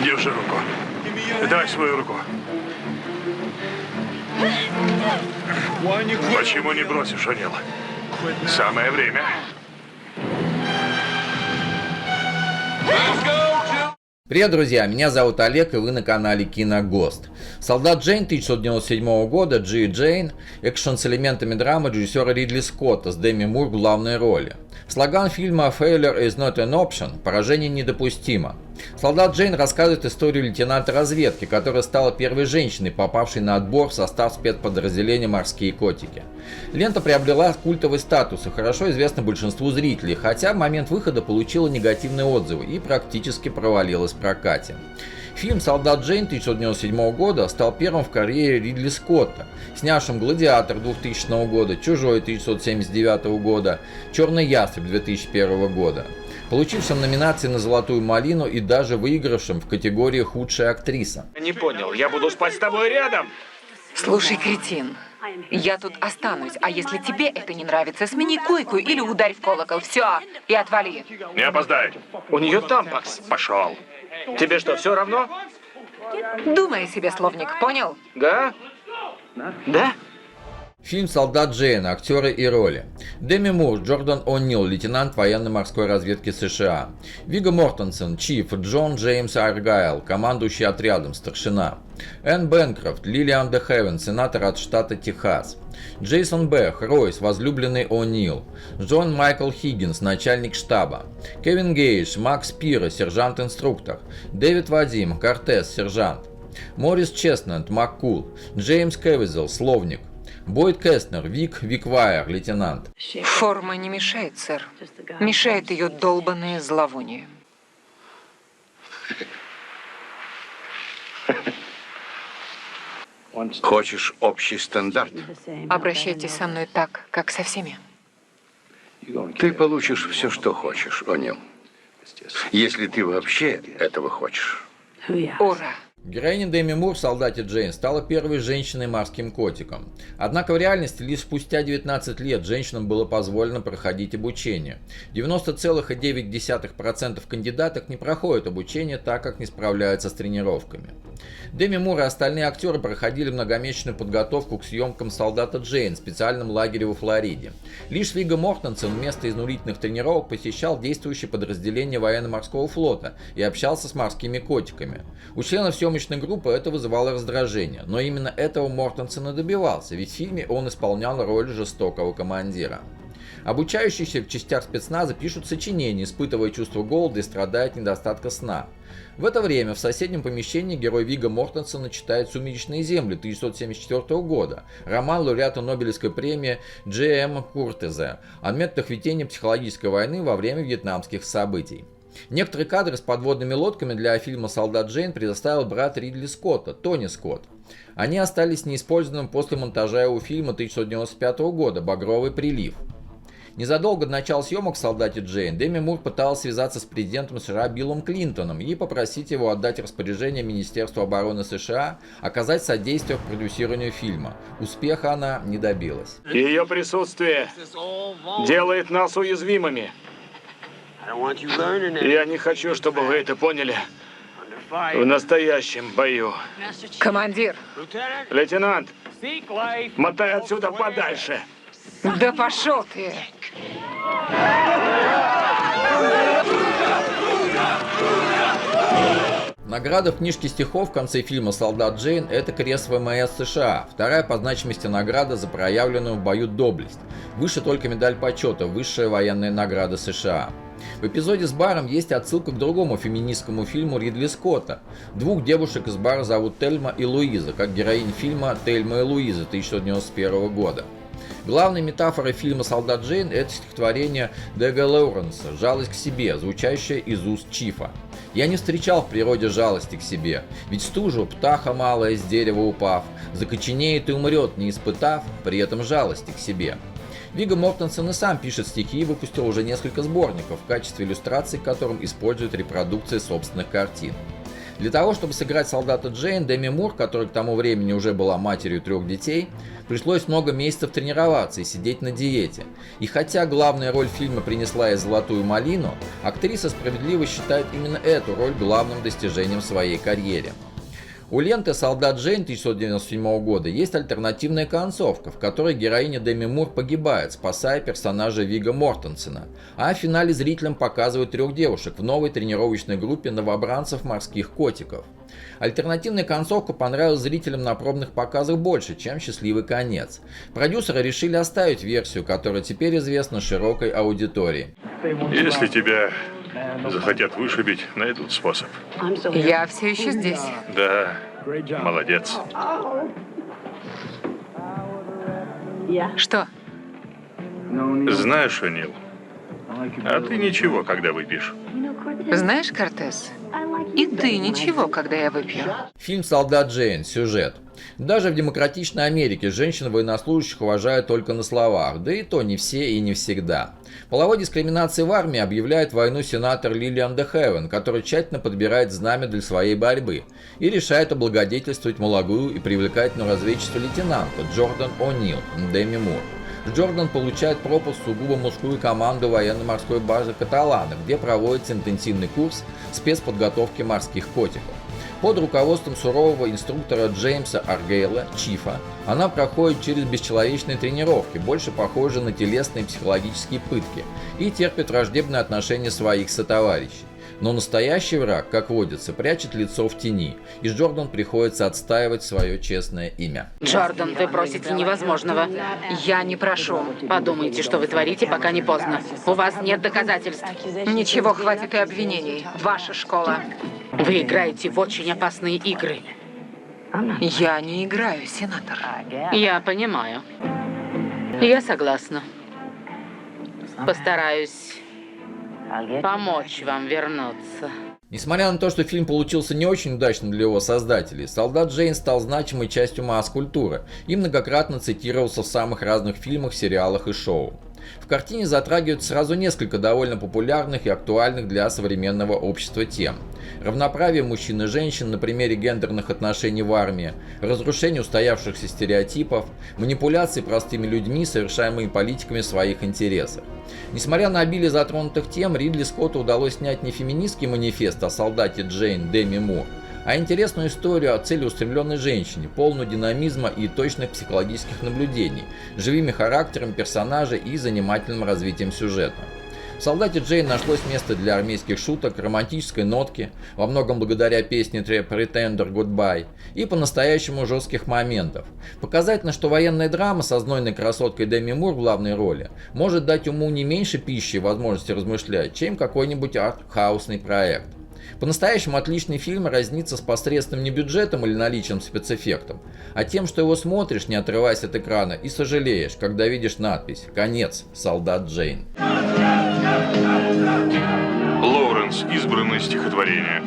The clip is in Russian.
Держи руку. Дай свою руку. Почему не бросишь, О'Нил? Самое время. Привет, друзья! Меня зовут Олег, и вы на канале Киногост. «Солдат Джейн» 1997 года, Джи Джейн, экшен с элементами драмы режиссера Ридли Скотта с Деми Мур в главной роли. Слоган фильма «Failure is not an option» – «Поражение недопустимо». «Солдат Джейн» рассказывает историю лейтенанта разведки, которая стала первой женщиной, попавшей на отбор в состав спецподразделения «Морские котики». Лента приобрела культовый статус и хорошо известна большинству зрителей, хотя в момент выхода получила негативные отзывы и практически провалилась в прокате. Фильм «Солдат Джейн» 1997 года стал первым в карьере Ридли Скотта, снявшим «Гладиатор» 2000 года, «Чужой» 1979 года, «Черный ястреб» 2001 года, получившим номинации на «Золотую малину» и даже выигравшим в категории «Худшая актриса». Не понял, я буду спать с тобой рядом? Слушай, кретин, я тут останусь, а если тебе это не нравится, смени койку или ударь в колокол. Все, и отвали. Не опоздай. У нее тампакс. Пошел. Тебе что, все равно? Думай о себе, словник, понял? Да? Да? Фильм «Солдат Джейн», актеры и роли. Деми Мур, Джордан О'Нил, лейтенант военно-морской разведки США. Вигго Мортенсен, Чиф, Джон Джеймс Аргайл, командующий отрядом, старшина. Энн Бэнкрофт, Лилиан де Хевен, сенатор от штата Техас. Джейсон Бэх, Ройс, возлюбленный О'Нил. Джон Майкл Хиггинс, начальник штаба. Кевин Гейдж, Макс Пиро, сержант-инструктор. Дэвид Вадим, Кортес, сержант. Морис Честнет, МакКул. Джеймс Кевизел, словник. Бойд Кестнер, Виквайер, лейтенант. Форма не мешает, сэр. Мешает ее долбанное зловоние. Хочешь общий стандарт? Обращайтесь со мной так, как со всеми. Ты получишь все, что хочешь, О'Нил. Если ты вообще этого хочешь. Ура! Героиня Деми Мур в «Солдате Джейн» стала первой женщиной морским котиком. Однако в реальности лишь спустя 19 лет женщинам было позволено проходить обучение. 90,9% кандидаток не проходят обучение, так как не справляются с тренировками. Деми Мур и остальные актеры проходили многомесячную подготовку к съемкам «Солдата Джейн» в специальном лагере во Флориде. Лишь Вигго Мортенсен вместо изнурительных тренировок посещал действующее подразделение военно-морского флота и общался с морскими котиками. У членов съемочной группы это вызывало раздражение, но именно этого Мортенсен добивался, ведь в фильме он исполнял роль жестокого командира. Обучающиеся в частях спецназа пишут сочинения, испытывая чувство голода и страдая от недостатка сна. В это время в соседнем помещении герой Вигго Мортенсена читает «Сумеречные земли» 1974 года, роман лауреата Нобелевской премии Дж.М. Куртезе о методах ведения психологической войны во время вьетнамских событий. Некоторые кадры с подводными лодками для фильма «Солдат Джейн» предоставил брат Ридли Скотта, Тони Скотт. Они остались неиспользованными после монтажа его фильма 1995 года «Багровый прилив». Незадолго до начала съемок в «Солдате Джейн» Деми Мур пыталась связаться с президентом США Биллом Клинтоном и попросить его отдать распоряжение Министерству обороны США оказать содействие в продюсировании фильма. Успеха она не добилась. Ее присутствие делает нас уязвимыми. Я не хочу, чтобы вы это поняли в настоящем бою. Командир! Лейтенант, мотай отсюда подальше. Да пошел ты! Награда в книжке стихов в конце фильма «Солдат Джейн» — это крест ВМС США, вторая по значимости награда за проявленную в бою доблесть. Выше только медаль почета, высшая военная награда США. В эпизоде с баром есть отсылка к другому феминистскому фильму Ридли Скотта. Двух девушек из бара зовут Тельма и Луиза, как героинь фильма «Тельма и Луиза» 1991 года. Главной метафорой фильма «Солдат Джейн» — это стихотворение Д.Г. Лоуренса «Жалость к себе», звучащее из уст Чифа. «Я не встречал в природе жалости к себе, ведь стужу, птаха малая, с дерева упав, закоченеет и умрет, не испытав при этом жалости к себе». Вигго Мортенсен и сам пишет стихи и выпустил уже несколько сборников, в качестве иллюстраций к которым использует репродукции собственных картин. Для того, чтобы сыграть солдата Джейн, Деми Мур, которая к тому времени уже была матерью 3 детей, пришлось много месяцев тренироваться и сидеть на диете. И хотя главная роль фильма принесла ей «Золотую малину», актриса справедливо считает именно эту роль главным достижением в своей карьере. У ленты «Солдат Джейн» 1997 года есть альтернативная концовка, в которой героиня Деми Мур погибает, спасая персонажа Вигго Мортенсена, а в финале зрителям показывают 3 девушек в новой тренировочной группе новобранцев морских котиков. Альтернативная концовка понравилась зрителям на пробных показах больше, чем счастливый конец. Продюсеры решили оставить версию, которая теперь известна широкой аудитории. Если тебя захотят вышибить, найдут способ. Я все еще здесь. Да, молодец. Что? Знаешь, О'Нил, а ты ничего, когда выпьешь. Знаешь, Кортес, и ты ничего, когда я выпью. Фильм «Солдат Джейн». Сюжет. Даже в демократичной Америке женщин военнослужащих уважают только на словах, да и то не все и не всегда. Половой дискриминации в армии объявляет войну сенатор Лилиан де Хевен, который тщательно подбирает знамя для своей борьбы и решает облагодетельствовать молодую и привлекательную разведчицу лейтенанта Джордан О'Нил, Деми Мур. Джордан получает пропуск в сугубо мужскую команду военно-морской базы Каталана, где проводится интенсивный курс спецподготовки морских котиков. Под руководством сурового инструктора Джеймса Аргейла, Чифа, она проходит через бесчеловечные тренировки, больше похожие на телесные и психологические пытки, и терпит враждебное отношение своих сотоварищей. Но настоящий враг, как водится, прячет лицо в тени, и Джордан приходится отстаивать свое честное имя. Джордан, вы просите невозможного. Я не прошу. Подумайте, что вы творите, пока не поздно. У вас нет доказательств. Ничего, хватит и обвинений. Ваша школа. Вы играете в очень опасные игры. Я не играю, сенатор. Я понимаю. Я согласна. Постараюсь помочь вам вернуться. Несмотря на то, что фильм получился не очень удачным для его создателей, «Солдат Джейн» стал значимой частью масс-культуры и многократно цитировался в самых разных фильмах, сериалах и шоу. В картине затрагивают сразу несколько довольно популярных и актуальных для современного общества тем. Равноправие мужчин и женщин на примере гендерных отношений в армии, разрушение устоявшихся стереотипов, манипуляции простыми людьми, совершаемые политиками в своих интересах. Несмотря на обилие затронутых тем, Ридли Скотту удалось снять не феминистский манифест о солдате Джейн Деми Мур, а интересную историю о целеустремленной женщине, полную динамизма и точных психологических наблюдений, живыми характером персонажа и занимательным развитием сюжета. В «Солдате Джейн» нашлось место для армейских шуток, романтической нотки, во многом благодаря песне «Pretender Goodbye», и по-настоящему жестких моментов. Показательно, что военная драма со знойной красоткой Деми Мур в главной роли может дать уму не меньше пищи и возможности размышлять, чем какой-нибудь арт-хаусный проект. По-настоящему отличный фильм разнится с посредственным не бюджетом или наличием спецэффектов, а тем, что его смотришь, не отрываясь от экрана, и сожалеешь, когда видишь надпись «Конец, солдат Джейн». Лоуренс. Избранное стихотворение.